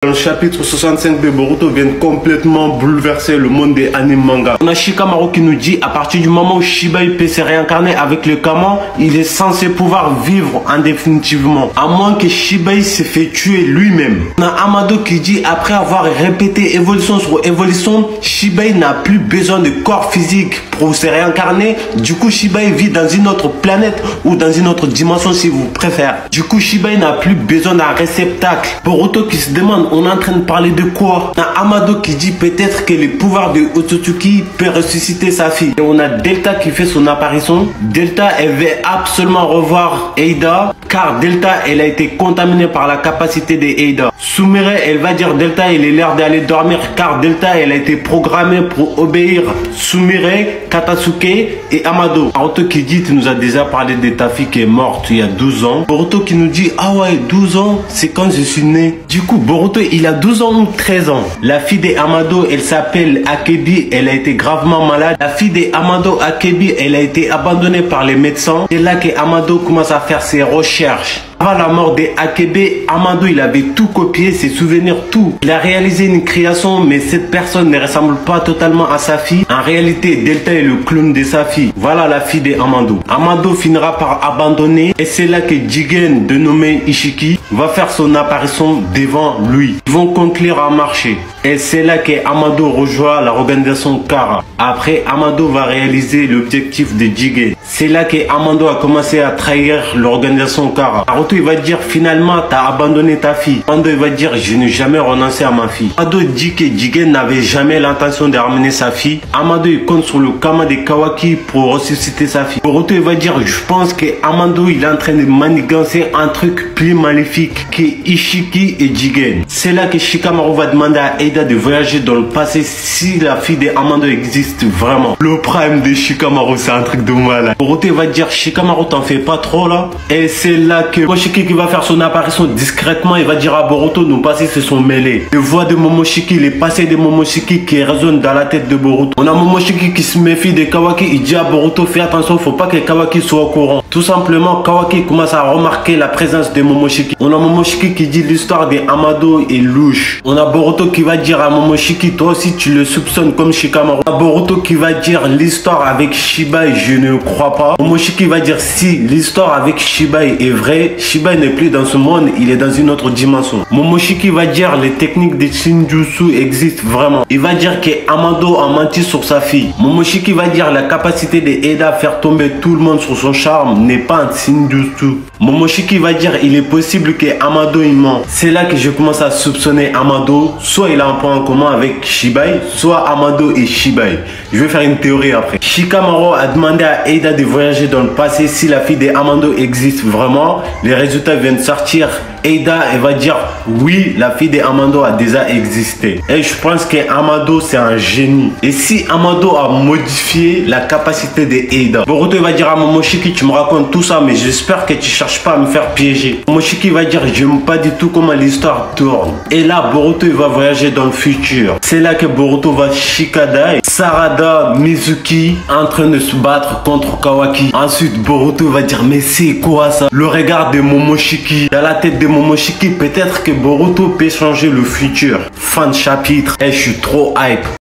Dans le chapitre 65 de Boruto vient complètement bouleverser le monde des animes manga. On a Shikamaru qui nous dit à partir du moment où Shibai peut se réincarner avec le Kama, il est censé pouvoir vivre indéfinitivement, à moins que Shibai se fait tuer lui-même. On a Amado qui dit après avoir répété évolution sur évolution, Shibai n'a plus besoin de corps physique pour se réincarner. Du coup Shibai vit dans une autre planète ou dans une autre dimension si vous préférez. Du coup Shibai n'a plus besoin d'un réceptacle. Boruto qui se demande on est en train de parler de quoi? On a Amado qui dit peut-être que le pouvoir de Otsutsuki peut ressusciter sa fille. Et on a Delta qui fait son apparition. Delta, elle veut absolument revoir Eida, car Delta, elle a été contaminée par la capacité de Eida. Sumire, elle va dire Delta, il est l'heure d'aller dormir, car Delta, elle a été programmée pour obéir Sumire, Katasuke et Amado. Boruto qui dit tu nous as déjà parlé de ta fille qui est morte il y a 12 ans. Boruto qui nous dit ah ouais 12 ans, c'est quand je suis né. Du coup Boruto il a 12 ans ou 13 ans. La fille d'Amado, elle s'appelle Akebi, elle a été gravement malade. La fille d'Amado, Akebi, elle a été abandonnée par les médecins. C'est là que Amado commence à faire ses recherches. Avant la mort de Akebe, Amado il avait tout copié, ses souvenirs, tout. Il a réalisé une création, mais cette personne ne ressemble pas totalement à sa fille. En réalité, Delta est le clone de sa fille. Voilà la fille de Amado. Amado finira par abandonner et c'est là que Jigen, dénommé Ishiki, va faire son apparition devant lui. Ils vont conclure un marché. Et c'est là que Amado rejoint l'organisation Kara. Après, Amado va réaliser l'objectif de Jigen. C'est là que Amado a commencé à trahir l'organisation Kara. Naruto il va dire finalement t'as abandonné ta fille. Amado il va dire je n'ai jamais renoncé à ma fille. Amado dit que Jigen n'avait jamais l'intention de ramener sa fille. Amado il compte sur le Kama de Kawaki pour ressusciter sa fille. Boruto il va dire je pense que Amado il est en train de manigancer un truc plus maléfique que Ishiki et Jigen. C'est là que Shikamaru va demander à Eida de voyager dans le passé si la fille de Amado existe vraiment. Le prime de Shikamaru c'est un truc de malade. Boruto il va dire Shikamaru t'en fais pas trop là. Et c'est là que Momoshiki qui va faire son apparition discrètement, il va dire à Boruto nos passés se sont mêlés. Les voix de Momoshiki, les passés de Momoshiki qui résonnent dans la tête de Boruto. On a Momoshiki qui se méfie de Kawaki, il dit à Boruto fais attention, faut pas que Kawaki soit au courant. Tout simplement Kawaki commence à remarquer la présence de Momoshiki. On a Momoshiki qui dit l'histoire de Amado est louche. On a Boruto qui va dire à Momoshiki toi aussi tu le soupçonnes comme Shikamaru. On a Boruto qui va dire l'histoire avec Shibai je ne crois pas. Momoshiki va dire si l'histoire avec Shibai est vraie, Shibai n'est plus dans ce monde, il est dans une autre dimension. Momoshiki va dire les techniques de Shinjutsu existent vraiment. Il va dire que Amado a menti sur sa fille. Momoshiki va dire la capacité de Eida à faire tomber tout le monde sur son charme n'est pas un Shinjutsu. Momoshiki va dire il est possible que Amado il ment. C'est là que je commence à soupçonner Amado. Soit il a un point en commun avec Shibai, soit Amado et Shibai. Je vais faire une théorie après. Shikamaru a demandé à Eida de voyager dans le passé si la fille de Amado existe vraiment. Les résultats viennent de sortir. Eida elle va dire oui la fille de Amado a déjà existé. Et je pense que Amado c'est un génie. Et si Amado a modifié la capacité de Eida, Boruto va dire à Momoshiki tu me racontes tout ça mais j'espère que tu cherches pas à me faire piéger. Momoshiki va dire j'aime pas du tout comment l'histoire tourne. Et là Boruto il va voyager dans le futur. C'est là que Boruto va Shikadai, Sarada, Mizuki en train de se battre contre Kawaki. Ensuite Boruto va dire mais c'est quoi ça? Le regard de Momoshiki dans la tête de Momoshiki, peut-être que Boruto peut changer le futur. Fin de chapitre. Et je suis trop hype.